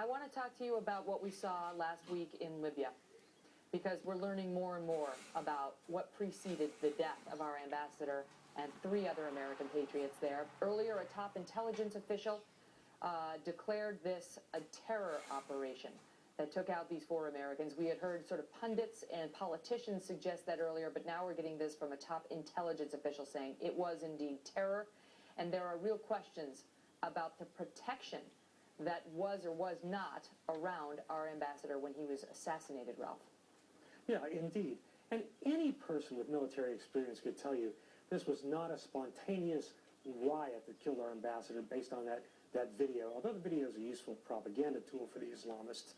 I want to talk to you about what we saw last week in Libya, because we're learning more and more about what preceded the death of our ambassador and 3 other American patriots there. Earlier, a top intelligence official declared this a terror operation that took out these 4 Americans. We had heard sort of pundits and politicians suggest that earlier, but now we're getting this from a top intelligence official saying it was indeed terror, and there are real questions about the protection that was or was not around our ambassador when he was assassinated, Ralph. Yeah, indeed. And any person with military experience could tell you this was not a spontaneous riot that killed our ambassador based on that video, although the video is a useful propaganda tool for the Islamists.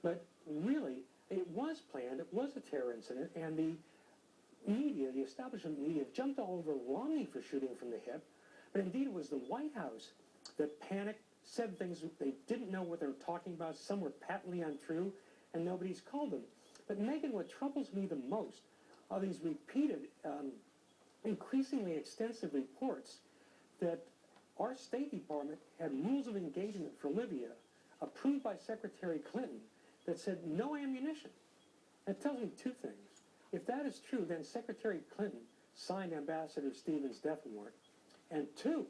But really, it was planned, it was a terror incident, and the media, the establishment media, jumped all over Romney for shooting from the hip. But indeed, it was the White House that panicked, said things they didn't know what they were talking about. Some were patently untrue, and nobody's called them. But Megan, what troubles me the most are these repeated, increasingly extensive reports that our State Department had rules of engagement for Libya approved by Secretary Clinton that said no ammunition. That tells me 2 things. If that is true, then Secretary Clinton signed Ambassador Stevens' death warrant. And 2,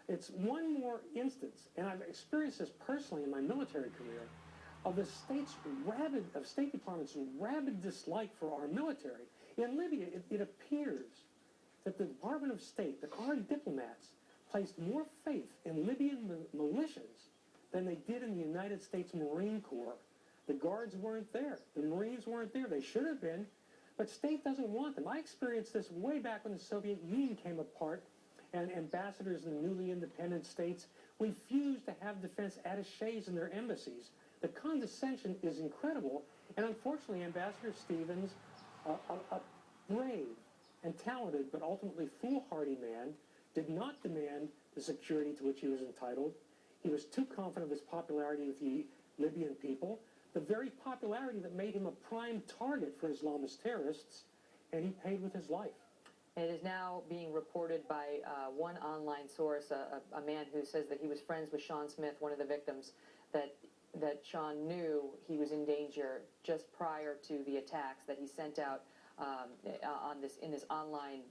it's one more instance, and I've experienced this personally in my military career, of the State Department's rabid dislike for our military. In Libya, it appears that the Department of State, that our diplomats, placed more faith in Libyan militias than they did in the United States Marine Corps. The guards weren't there. The Marines weren't there. They should have been, but State doesn't want them. I experienced this way back when the Soviet Union came apart, and ambassadors in the newly independent states refused to have defense attachés in their embassies. The condescension is incredible, and unfortunately, Ambassador Stevens, a brave and talented but ultimately foolhardy man, did not demand the security to which he was entitled. He was too confident of his popularity with the Libyan people, the very popularity that made him a prime target for Islamist terrorists, and he paid with his life. It is now being reported by one online source, a man who says that he was friends with Sean Smith, one of the victims, that Sean knew he was in danger just prior to the attacks, that he sent out in this online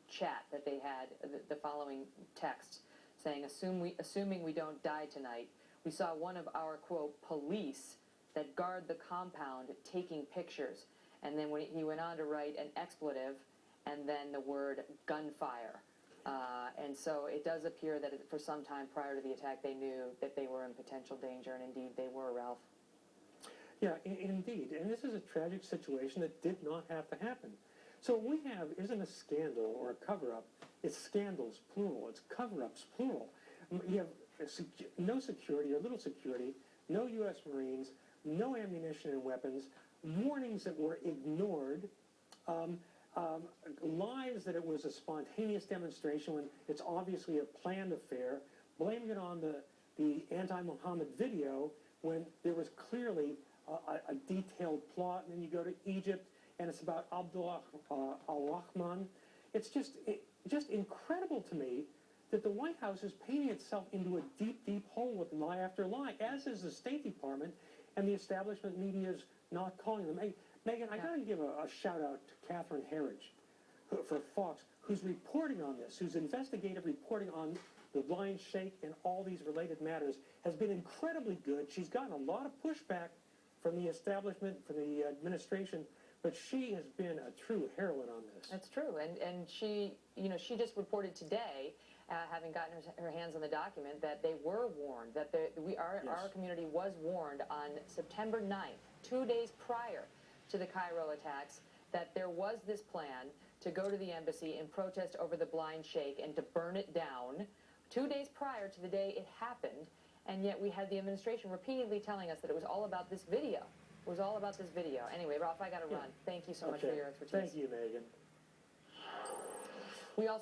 chat that they had the following text saying, assuming we don't die tonight, we saw one of our, quote, police that guard the compound taking pictures. And then he went on to write an expletive and then the word gunfire. And so it does appear that for some time prior to the attack, they knew that they were in potential danger, and indeed they were, Ralph. Yeah, indeed. And this is a tragic situation that did not have to happen. So what we have isn't a scandal or a cover-up. It's scandals, plural. It's cover-ups, plural. You have no security or little security, no U.S. Marines, no ammunition and weapons, warnings that were ignored, lies that it was a spontaneous demonstration when it's obviously a planned affair, blaming it on the anti-Muhammad video when there was clearly a detailed plot. And then you go to Egypt, and it's about Abdullah al-Rahman. It's just incredible to me that the White House is painting itself into a deep, deep hole with lie after lie, as is the State Department, and the establishment media is not calling them. Hey, Megan, I got to give a shout-out to Catherine Herridge for Fox, who's reporting on this, whose investigative reporting on the blind sheikh and all these related matters has been incredibly good. She's gotten a lot of pushback from the establishment, from the administration, but she has been a true heroine on this. That's true, and she, she just reported today, having gotten her hands on the document, that they were warned, that our community was warned on September 9th, 2 days prior to the Cairo attacks, that there was this plan to go to the embassy and protest over the blind sheikh and to burn it down 2 days prior to the day it happened, and yet we had the administration repeatedly telling us that it was all about this video. It was all about this video. Anyway, Ralph, I got to run. Thank you so much for your expertise. Thank you, Megan. We also